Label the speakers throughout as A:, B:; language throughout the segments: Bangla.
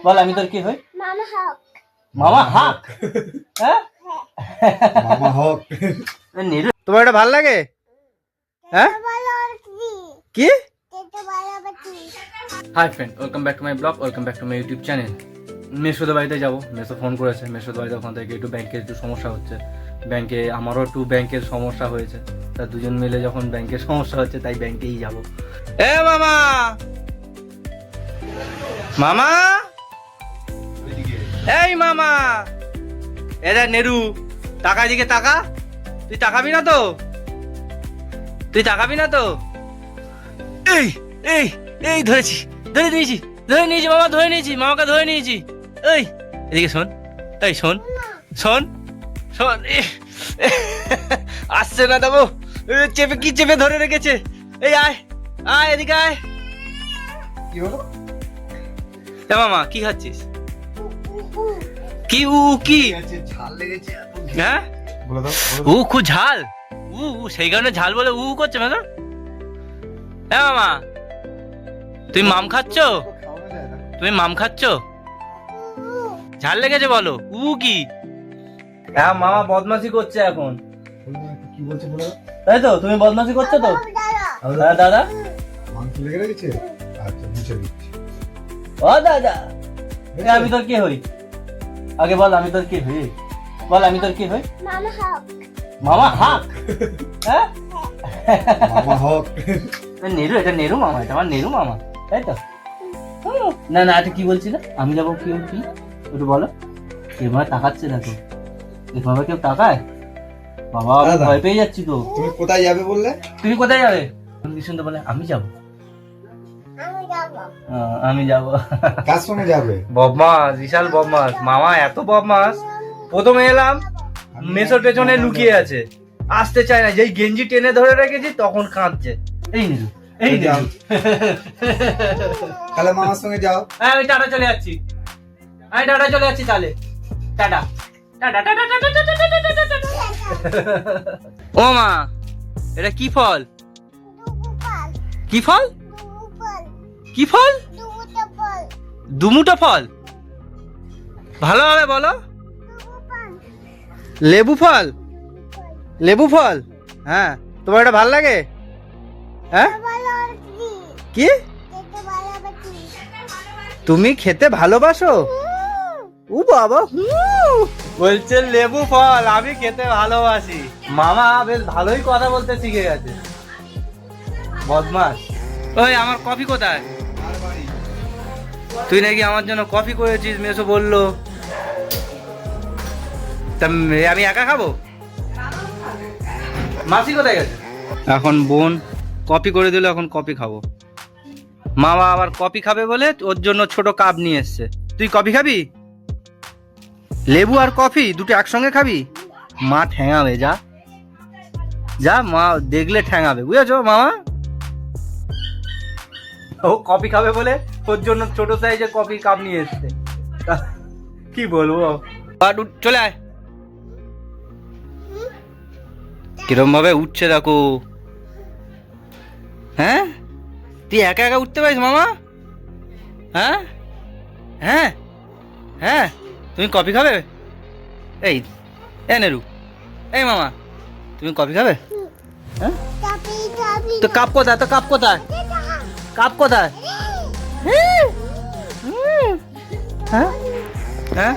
A: বল আমি তোর কি হই?
B: মামা হক।
A: মামা হাক। হ্যাঁ
C: মামা হক।
A: নিরু তোমার এটা ভাল লাগে? হ্যাঁ
B: ভালো আর কি?
A: কি?
B: এটা ভালো বাকি।
A: Hi friend, welcome back to my blog, welcome back to my YouTube channel. মেসোদের বাড়িতে যাবো, মেসো ফোন করেছে। মেসোদের বাড়িতে ওখান থেকে একটু ব্যাংকের একটু সমস্যা হচ্ছে। ব্যাংকে আমারও একটু ব্যাংকের সমস্যা হয়েছে, তা দুজন মিলে যখন ব্যাংকের সমস্যা হচ্ছে তাই ব্যাংকেই যাবো। এ মামা, মামা, এই মামা, এরা নেরু, টাকা দিকে টাকা। তুই তাকাবি না তো? তুই তাকাবি না তো? এই এই এই ধরেছি, ধরে নিয়েছি মামা, ধরে নিয়েছি মামাকে, ধরে নিয়েছি। এই এদিকে শোন, এই শোন শোন শোন, আসছে না দেবো, চেপে কি চেপে ধরে রেখেছে। এই আয় আয় এদিকে আয়।
C: কি হলো?
A: এ মামা কি খাচ্ছিস? কি উ কি?
C: ঝাল লেগেছে এত।
A: হ্যাঁ
C: বলে দাও,
A: উ খুব ঝাল। সেই কারণে ঝাল বলে উ করছে না? হ্যাঁ মামা, তুমি মাম খাচ্ছ?
C: খাওয়ানো যায় না।
A: তুমি মাম খাচ্ছ? ঝাল লেগেছে বলো, উ কি? হ্যাঁ মামা বদমাশি করছে এখন,
C: বলে দাও, কি বলছে বলে দাও।
A: তাই তো? তুমি বদমাশি করছো তো?
B: দাদা।
A: হ্যাঁ দাদা।
C: মাংস লেগে রেখেছে। আচ্ছা মুছে দিচ্ছি।
A: ও দাদা, আমি তোর কি হই? আগে বল আমি তোর কি হই? বল আমি তোর কি হই?
B: মামা হক।
A: মামা হাক। হ্যাঁ
C: মামা হক।
A: নেরু, এটা নেরু মামা, এটা আমার নেরু মামা, তাই তো? না না, এটা কি বলছি না? আমি যাবো কি কি একটু বলো। এভাবে তাকাচ্ছে দেখো, এভাবে কেউ তাকায়? বাবা আমি
C: দাদা।
A: ভয় পেয়ে যাচ্ছি তো।
C: তুমি কোথায় যাবে বললে?
A: তুমি কোথায় যাবে? তুমি কি শুনতে বলে আমি যাবো?
B: আমি যাব।
A: আমি যাবো।
C: কার সঙ্গে যাবে?
A: বদমাস, বিশাল বদমাস মামা, এত বদমাস। প্রথমে এলাম, মেসোর পেছনে লুকিয়ে আছে, আসতে চায় না। যেই গেঞ্জি টেনে ধরে রেখেছি তখন কাঁদছে। এই নিরু, এই
C: যাও।
A: নিরু।
C: তাহলে মামার সঙ্গে যাও।
A: হ্যাঁ আমি টাটা চলে যাচ্ছি, আমি টাটা চলে যাচ্ছি তাহলে। Tata tata tata tata tata tata tata tata. ও মা, এটা কি ফল?
B: দুপুর।
A: কি ফল?
B: দুপুর।
A: কি ফল?
B: দুপুর।
A: দুমুটো ফল। ভালোভাবে বলো।
B: দুপুর।
A: লেবু ফল। লেবু ফল, হ্যাঁ। তোমার এটা ভাল লাগে? হ্যাঁ
B: ভালো আর কি?
A: কি?
B: এটা ভালো বাকি।
A: তুমি খেতে ভালোবাসো? ও বাবা, বলছে লেবু ফল আমি খেতে ভালোবাসি। মামা বেশ ভালোই কথা বলতে শিখে গেছে, বদমাস। ওই আমার কফি কোথায়? তুই নাকি আমার জন্য কফি করেছিস, মেসো বললো। তা আমি একা খাবো? মাসি কোথায় গেছে? এখন বোন কফি করে দিল, এখন কফি খাবো। মামা আবার কফি খাবে বলে ওর জন্য ছোট কাপ নিয়ে এসছে। তুই কফি খাবি? লেবু আর কফি দুটো একসঙ্গে খাবি? মা ঠ্যাঙাবে, যা যা, মা দেখলে ঠ্যাঙাবে, বুঝেছো মামা? ও কফি খাবে বলে ওর জন্য ছোট সাইজের কফি কাপ নিয়ে এসছে। কি বলবো, চলে আয়। কিরম ভাবে উঠছে দেখো। হ্যাঁ তুই একা একা উঠতে পারিস মামা? হ্যাঁ হ্যাঁ হ্যাঁ, তুমি কফি খাবে? এই এ নেরু, এই মামা, তুমি কফি খাবে? হ্যাঁ
B: চাবি চাবি।
A: তো কাপ কোথায়? তো কাপ কোথায়? কাপ কোথায়? হ্যাঁ হ্যাঁ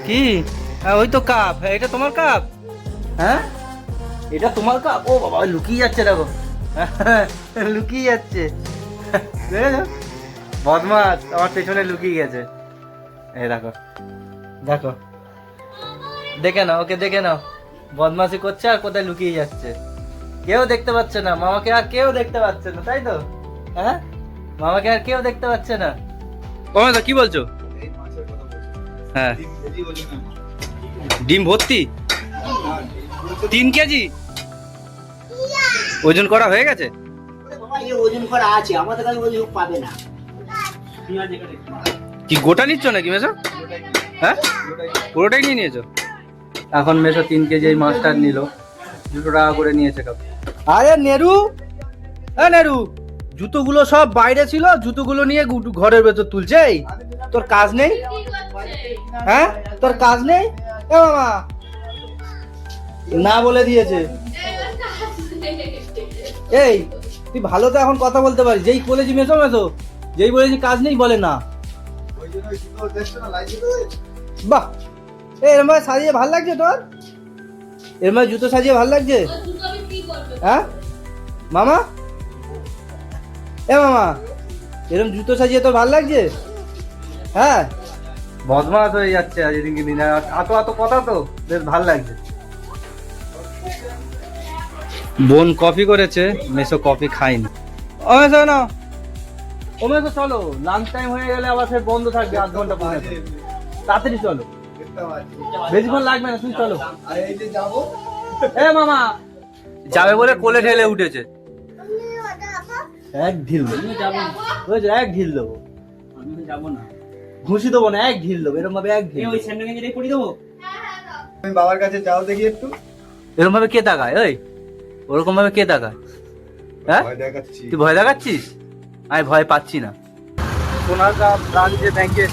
A: কি? হ্যাঁ, ওই তো কাপ। হ্যাঁ, এটা তোমার কাপ? হ্যাঁ এটা তোমার কাপ? ও বাবা, লুকিয়ে যাচ্ছে দেখো, লুকিয়ে যাচ্ছে। দেখেছো? বদমাস আমার পেছনে লুকিয়ে গেছে। এই দেখো দেখো, দেখে নাও ওকে, দেখে নাও, বদমাশি করছে আর কোথায় লুকিয়ে যাচ্ছে। কেউ দেখতে পাচ্ছে না মামাকে, আর কেউ দেখতে পাচ্ছে না, তাই তো? হ্যাঁ মামাকে আর কেউ দেখতে পাচ্ছে না। কমে কি বলছো?
C: এই মাছের কথা বলছি।
A: হ্যাঁ
C: কেজি ওজন না।
A: ডিম ভর্তি 3 কেজি ওজন করা হয়ে গেছে।
D: বাবা এই ওজন করা আছে, আমাদের কাছে ওজন পাবে না।
A: কি গোটা নিচ্ছ নাকি মেসো? হ্যাঁ পুরোটাই নিয়ে নিয়েছো? এখন মেসো 3 কেজি এই মাছটা নিল, 200 টাকা করে নিয়েছে কাপ। আরে নেরু, নেরু, জুতোগুলো সব বাইরে ছিল, জুতোগুলো নিয়ে ঘরের ভেতর তুলছে। এই তোর কাজ নেই? হ্যাঁ, তোর কাজ নেই? এ মামা না বলে দিয়েছে। এই তুই ভালো তো এখন কথা বলতে পারিস, যেই বলেছি মেসো মেসো, যেই বলেছি কাজ নেই বলে না।
C: ওই জন্য ওই সুন্দর দেখছো না লাইট
A: বাহ, এরম ভাবে সাজিয়ে ভাল লাগছে তোর? এরম ভাবে জুতো সাজিয়ে ভাল লাগছে? হ্যাঁ মামা, এ মামা এরম জুতো সাজিয়ে তোর ভাল লাগছে? হ্যাঁ, বদমাশ হয়ে যাচ্ছে আজ এদিকে দিন, এত এত কথা তো বেশ ভাল লাগছে। বোন কফি করেছে, মেসো কফি খাইনি। ও মেসো না, ও মেসো চলো, লাঞ্চ টাইম হয়ে গেলে আবার ফের বন্ধ থাকবে আধ ঘন্টা পরে। তাড়াতাড়ি চলো, বেশিক্ষণ লাগবে না, তুমি চলো।
C: আর এই যে যাবো
A: এ মামা যাবে বলে কোলে ঠেলে উঠেছে।
B: তুমি ওটা আপা
A: এক ঢিল বুঝেছো, এক ঢিল দেবো।
D: আমি যাবো না।
A: ঘুষি দেবো না, এক ঢিল দেবো, এরকম ভাবে এক ঢিল।
D: ওই স্যান্ডেল গেঞ্জি পরি দেবো।
C: তুমি বাবার কাছে যাও দেখি একটু,
A: এরকম ভাবে কে তাকায়? ওই ওরকম ভাবে কে তাকায়? হ্যাঁ,
C: ভয় দেখাচ্ছি।
A: তুই ভয় দেখাচ্ছিস? আমি ভয় পাচ্ছি না। সোনারগাঁ ব্রাঞ্চে ব্যাংকে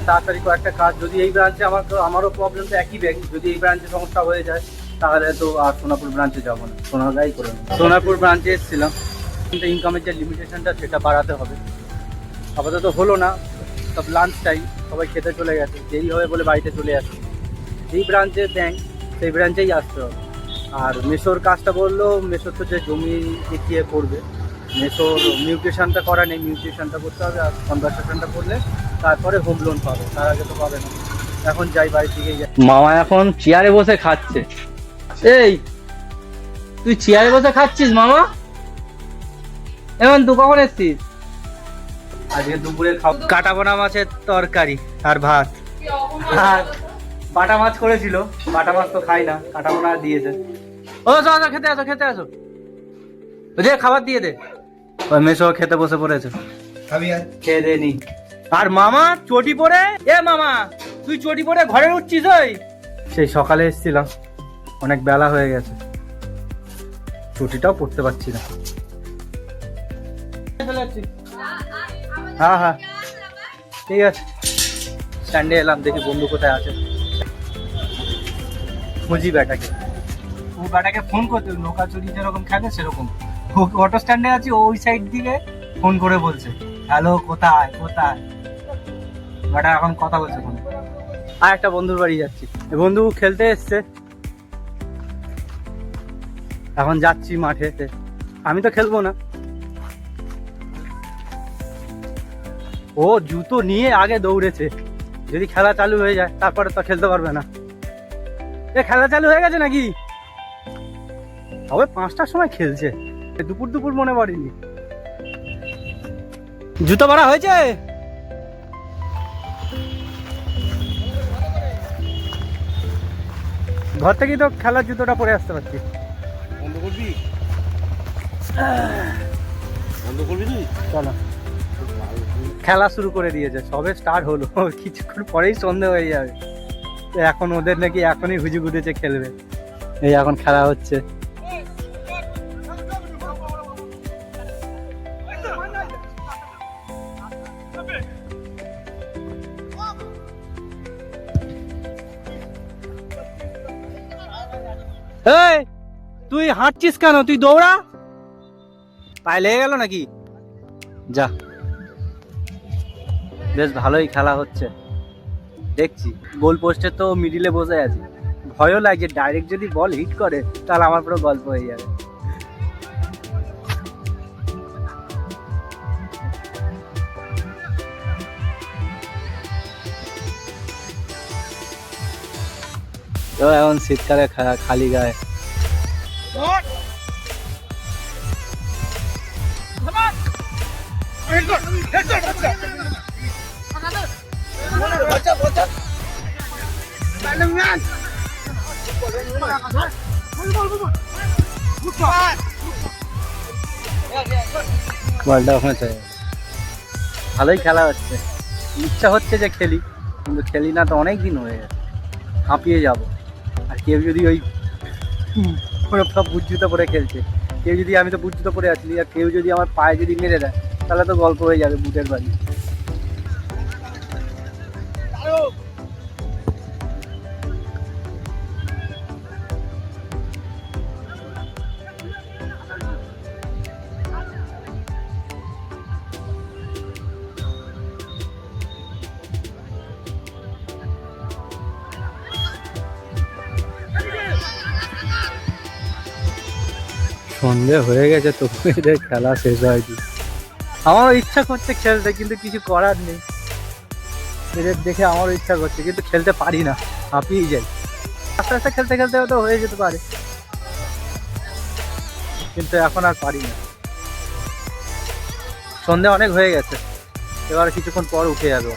A: তাড়াতাড়ি কয়েকটা কাজ, যদি এই ব্রাঞ্চে আমারও প্রবলেম তো একই ব্যাংক, যদি এই ব্রাঞ্চে সমস্যা হয়ে যায় তাহলে তো আর সোনাপুর ব্রাঞ্চে যাবো না, সোনারগাঁই করে নেবো। সোনাপুর ব্রাঞ্চে এসেছিলাম, কিন্তু ইনকামের যে লিমিটেশনটা সেটা বাড়াতে হবে। আপাতত হলো না, সব লাঞ্চ টাইম, সবাই খেতে চলে গেছে, দেরি হবে বলে বাড়িতে চলে আসছে। যেই ব্রাঞ্চে ব্যাংক সেই ব্রাঞ্চেই আসতে হবে। আর মেসোর কাজটা বললো, মেসোর তো যে জমি দেখিয়ে করবে, মেসোর মিউটেশনটা করা নেই, মিউটেশনটা করতে হবে, আর কনভার্সেশনটা করলে তারপরে হোম লোন পাবে, তার আগে তো পাবে না। এখন যাই বাড়ি থেকে যাই। মামা এখন চেয়ারে বসে খাচ্ছে। এই তুই চেয়ারে বসে খাচ্ছিস মামা? এখন তুই কখন এসছিস? আজকে দুপুরে কাটা বোনা মাছের তরকারি আর ভাত, আর বাটা মাছ করেছিল, বাটা মাছ তো খাই না, কাটা বোনা দিয়েছে। ও চলো খেতে আসো, খেতে আসো, যে খাবার দিয়ে দে। ওই মেসো খেতে বসে পড়েছে,
C: খাবি আর
A: খেয়ে দে নি। আর মামা চটি পরে, এ মামা তুই চটি পরে ঘরে উঠছিস? ওই সেই সকালে এসেছিলাম, অনেক বেলা হয়ে গেছে, চটিটাও পরতে পারছি না। হ্যাঁ হ্যাঁ ঠিক আছে, স্ট্যান্ডে এলাম, দেখি বন্ধু কোথায় আছে, খুঁজি ব্যাটাকে। ও ব্যাটাকে ফোন করতে, নৌকা চুরি যেরকম খেলে সেরকম, অটো স্ট্যান্ডে আছি, ওই সাইড দিকে ফোন করে বলছে হ্যালো কোথায় কোথায়। ব্যাটা এখন কথা বলছে ফোন। আর একটা বন্ধুর বাড়ি যাচ্ছি, বন্ধু খেলতে এসছে, এখন যাচ্ছি মাঠে। আমি তো খেলবো না, ও জুতো নিয়ে আগে দৌড়েছে, যদি খেলা চালু হয়ে যায় তারপরে তো খেলতে পারবে না। এ খেলা চালু হয়ে গেছে নাকি? তবে 5টার সময় খেলছে, দুপুর দুপুর মনে পড়েনি। জুতো ভরা হয়েছে? ঘর থেকেই তো খেলার জুতোটা পরে আসতে পারছি।
C: বন্ধ করবি? বন্ধ করবি তুই?
A: চলো, খেলা শুরু করে দিয়েছে, সবে স্টার্ট হলো, কিছুক্ষণ পরেই সন্ধে হয়ে যাবে। এখন ওদের নাকি এখনই হুজু গুটেছে খেলবে, এই এখন খেলা হচ্ছে। এই তুই হাঁটছিস কেন? তুই দৌড়া, পায়ে লেগে গেল নাকি? যা, বেশ ভালোই খেলা হচ্ছে দেখছি। গোল পোস্টে তো মিডিলে বসে আছে, ভয়ও লাগছে, ডাইরেক্ট যদি বল হিট করে তাহলে আমার পুরো গল্প হয়ে যাবে। তো এখন শীতকালে খালি গায়ে বলটা ওখানে চলে গেছে। ভালোই খেলা হচ্ছে, ইচ্ছা হচ্ছে যে খেলি, কিন্তু খেলি না তো অনেক দিন হয়ে গেছে, হাঁপিয়ে যাব। আর কেউ যদি ওই সব বুট জুতো পরে খেলছে, কেউ যদি, আমি তো বুট জুতো পরে আছি, আর কেউ যদি আমার পায়ে যদি মেরে দেয় তাহলে তো গল্প হয়ে যাবে বুটের বাড়ি। সন্ধে হয়ে গেছে তো এদের খেলা শেষ হয়নি। আমারও ইচ্ছা করছে খেলতে, কিন্তু কিছু করার নেই। এদের দেখে আমারও ইচ্ছা করছে, কিন্তু খেলতে পারি না, হাঁপিয়ে যাই। আস্তে আস্তে খেলতে খেলতে হয়তো হয়ে যেতে পারে, কিন্তু এখন আর পারি না। সন্ধে অনেক হয়ে গেছে, এবার কিছুক্ষণ পর উঠে যাবো।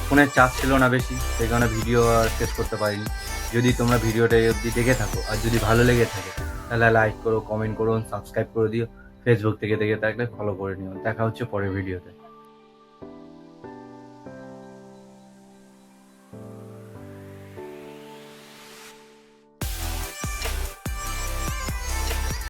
A: ফোনের চার্জ ছিল না বেশি, সেই কারণে ভিডিও আর শেষ করতে পারিনি। যদি তোমরা ভিডিওটা এই অবধি দেখে থাকো আর যদি ভালো লেগে থাকে তাহলে লাইক করো, কমেন্ট করো, সাবস্ক্রাইব করে দিও। ফেসবুক থেকে দেখে থাকলে ফলো করে নিও। দেখা হচ্ছে পরের ভিডিওতে।